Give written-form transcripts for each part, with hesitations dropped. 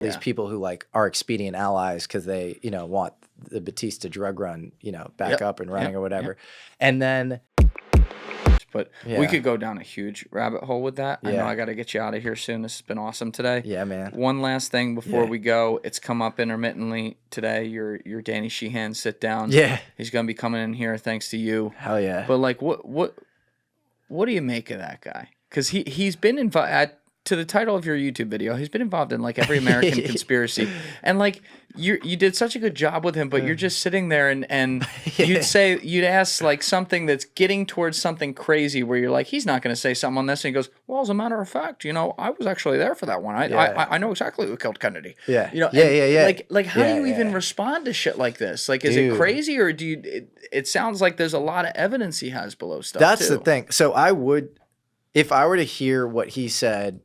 these people who like are expedient allies because they, you know, want the Batista drug run, you know, back up and running or whatever. And then, but we could go down a huge rabbit hole with that. I know I got to get you out of here soon. This has been awesome today. Yeah, man. One last thing before we go. It's come up intermittently today. Your Danny Sheehan sit down. Yeah. He's going to be coming in here thanks to you. Hell yeah. But like, what do you make of that guy? Because he's been involved, to the title of your YouTube video, he's been involved in like every American conspiracy. And like you did such a good job with him, but you're just sitting there and you'd ask like something that's getting towards something crazy where you're like, he's not going to say something on this. And he goes, well, as a matter of fact, you know, I was actually there for that one. I know exactly who killed Kennedy. Yeah. You know, Like how do you even respond to shit like this? Like, is it crazy or do you, it sounds like there's a lot of evidence he has below stuff. That's the thing. So I would, if I were to hear what he said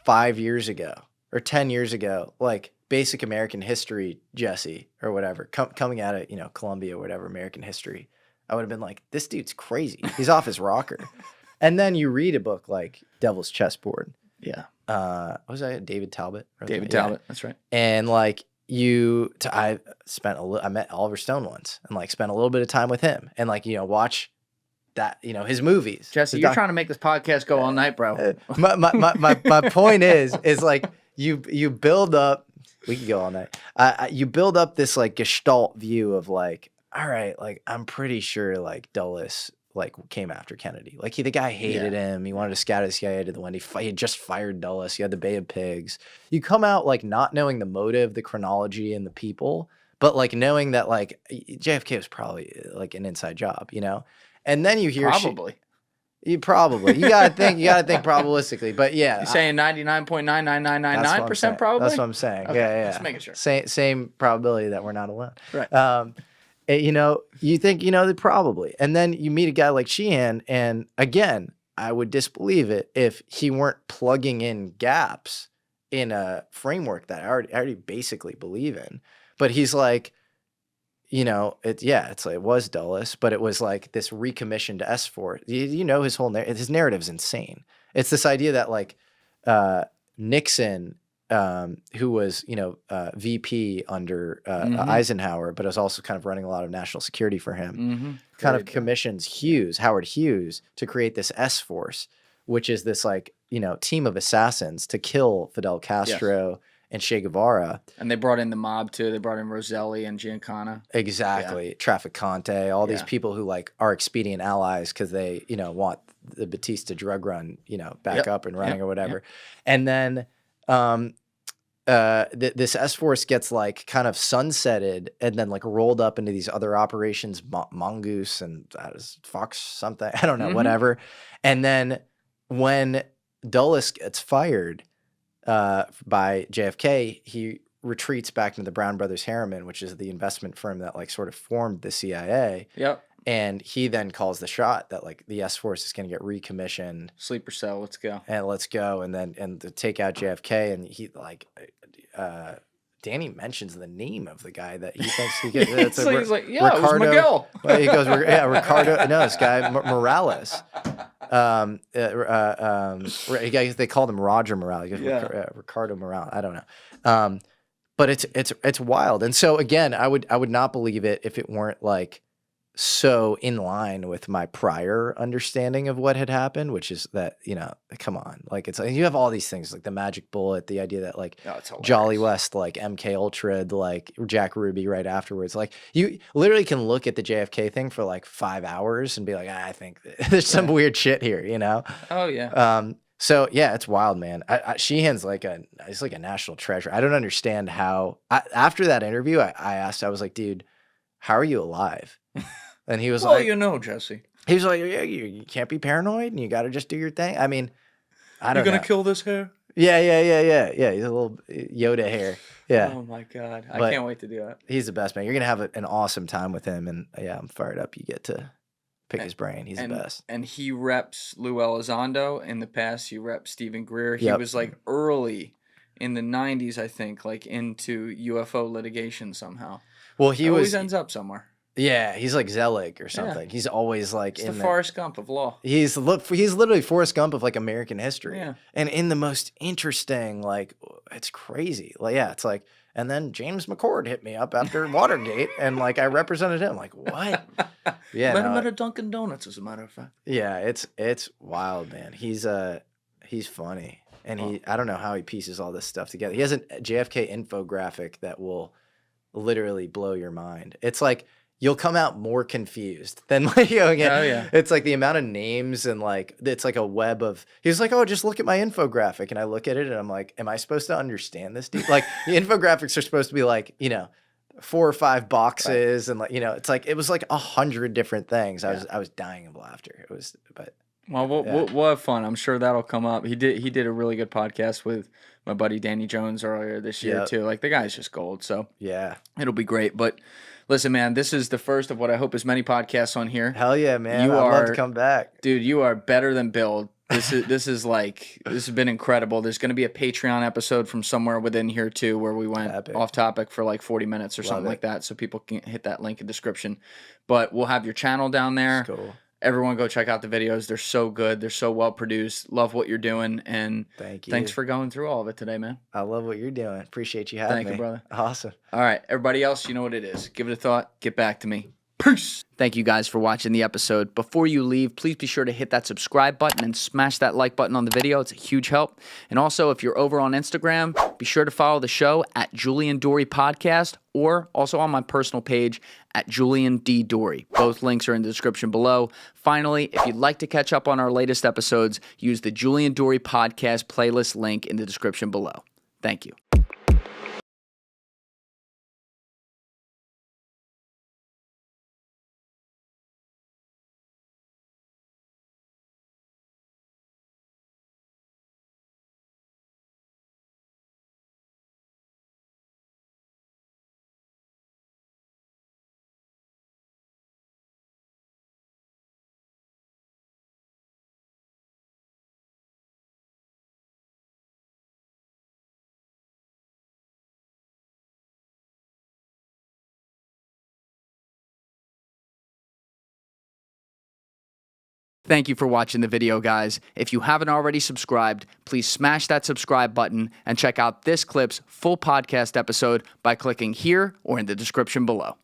5 years ago or 10 years ago, like basic American history, Jesse, or whatever, coming out of, you know, Columbia or whatever, American history, I would have been like, this dude's crazy. He's off his rocker. And then you read a book like Devil's Chessboard. Yeah. What was that? David Talbot? David Talbot. That's right. And like I met Oliver Stone once and like spent a little bit of time with him and like, you know, watch that, you know, his movies. Jesse, you're trying to make this podcast go all night, bro. My point is like you build up. We could go all night. You build up this like gestalt view of like, all right, like I'm pretty sure like Dulles like came after Kennedy. Like the guy hated him. He wanted to scatter the CIA to the wind. He had just fired Dulles. He had the Bay of Pigs. You come out like not knowing the motive, the chronology, and the people, but like knowing that like JFK was probably like an inside job, you know. And then you hear you gotta think probabilistically, but yeah, you're saying 99.99999% probably. That's what I'm saying. Okay, Yeah. Just making sure. Same probability that we're not alone. Right. You know, you think you know that probably, and then you meet a guy like Sheean, and again, I would disbelieve it if he weren't plugging in gaps in a framework that I already basically believe in. But he's like, you know, it's like it was Dulles, but it was like this recommissioned S4. You know, his narrative's insane. It's this idea that like Nixon, who was, you know, VP under Eisenhower, but was also kind of running a lot of national security for him, kind of commissions Howard Hughes, to create this S-Force, which is this like, you know, team of assassins to kill Fidel Castro and Che Guevara. And they brought in the mob too. They brought in Roselli and Giancana. Exactly. Yeah. Trafficante, all these people who like are expedient allies because they, you know, want the Batista drug run, you know, back up and running or whatever. And then this S-Force gets like kind of sunsetted and then like rolled up into these other operations, Mongoose and Fox something, I don't know, whatever. And then when Dulles gets fired by JFK, he retreats back into the Brown Brothers Harriman, which is the investment firm that like sort of formed the CIA. Yep. And he then calls the shot that like the S-Force is going to get recommissioned. Sleeper cell, let's go. And to take out JFK. And he like, Danny mentions the name of the guy that he thinks he gets. It's so he's like, Ricardo, it was Miguel. Well, he goes, Ricardo. No, this guy Morales. They called him Roger Morales. He goes, Ricardo Morales. I don't know. But it's wild. And so again, I would not believe it if it weren't like so in line with my prior understanding of what had happened, which is that, you know, come on, like it's like you have all these things like the magic bullet, the idea that like Jolly West, like MK Ultra, like Jack Ruby right afterwards. Like you literally can look at the JFK thing for like 5 hours and be like, I think there's some weird shit here, you know? Oh yeah. So yeah, it's wild, man. Sheehan's he's like a national treasure. I don't understand how. After that interview, I asked, I was like, dude, how are you alive? And he was well, you know, Jesse. He was like, yeah, you can't be paranoid, and you got to just do your thing. I mean, I don't know. You're gonna kill this hair? Yeah. He's a little Yoda hair. Yeah. Oh my god, I can't wait to do that. He's the best, man. You're gonna have an awesome time with him, and yeah, I'm fired up. You get to pick his brain. He's the best. And he reps Lou Elizondo. In the past, he reps Stephen Greer. He was like early in the 90s, I think, like into UFO litigation somehow. Well, he always ends up somewhere. Yeah, he's like Zelig or something. He's always like It's the in Forrest Gump of law. He's literally Forrest Gump of like American history. Yeah. And in the most interesting, like, it's crazy. Like, yeah, it's like, and then James McCord hit me up after Watergate, and like I represented him. Like, what? Yeah, Met him no, at a Dunkin' Donuts, as a matter of fact. yeah, it's wild, man. He's funny, and I don't know how he pieces all this stuff together. He has a JFK infographic that will literally blow your mind. It's like you'll come out more confused than like it's like the amount of names and like it's like a web of. He's like, oh, just look at my infographic, and I look at it and I'm like, am I supposed to understand this? Like the infographics are supposed to be like 4 or 5 boxes and like it's like it was like 100 different things. I was dying of laughter. It was, but. Well, we'll have fun. I'm sure that'll come up. He did a really good podcast with my buddy Danny Jones earlier this year too. Like the guy's just gold. So yeah, it'll be great. But listen, man, this is the first of what I hope is many podcasts on here. Hell yeah, man! I'd love to come back, dude. You are better than Bill. This has been incredible. There's going to be a Patreon episode from somewhere within here too, where we went off topic for like 40 minutes or something like that. So people can hit that link in description. But we'll have your channel down there. That's cool. Everyone go check out the videos. They're so good. They're so well produced. Love what you're doing. And thank you. Thanks for going through all of it today, man. I love what you're doing. Appreciate you having me. Thank you, brother. Awesome. All right. Everybody else, you know what it is. Give it a thought. Get back to me. Peace. Thank you guys for watching the episode. Before you leave, please be sure to hit that subscribe button and smash that like button on the video. It's a huge help. And also, if you're over on Instagram, be sure to follow the show at Julian Dorey Podcast or also on my personal page at Julian D. Dorey. Both links are in the description below. Finally, if you'd like to catch up on our latest episodes, use the Julian Dorey Podcast playlist link in the description below. Thank you. Thank you for watching the video, guys. If you haven't already subscribed, please smash that subscribe button and check out this clip's full podcast episode by clicking here or in the description below.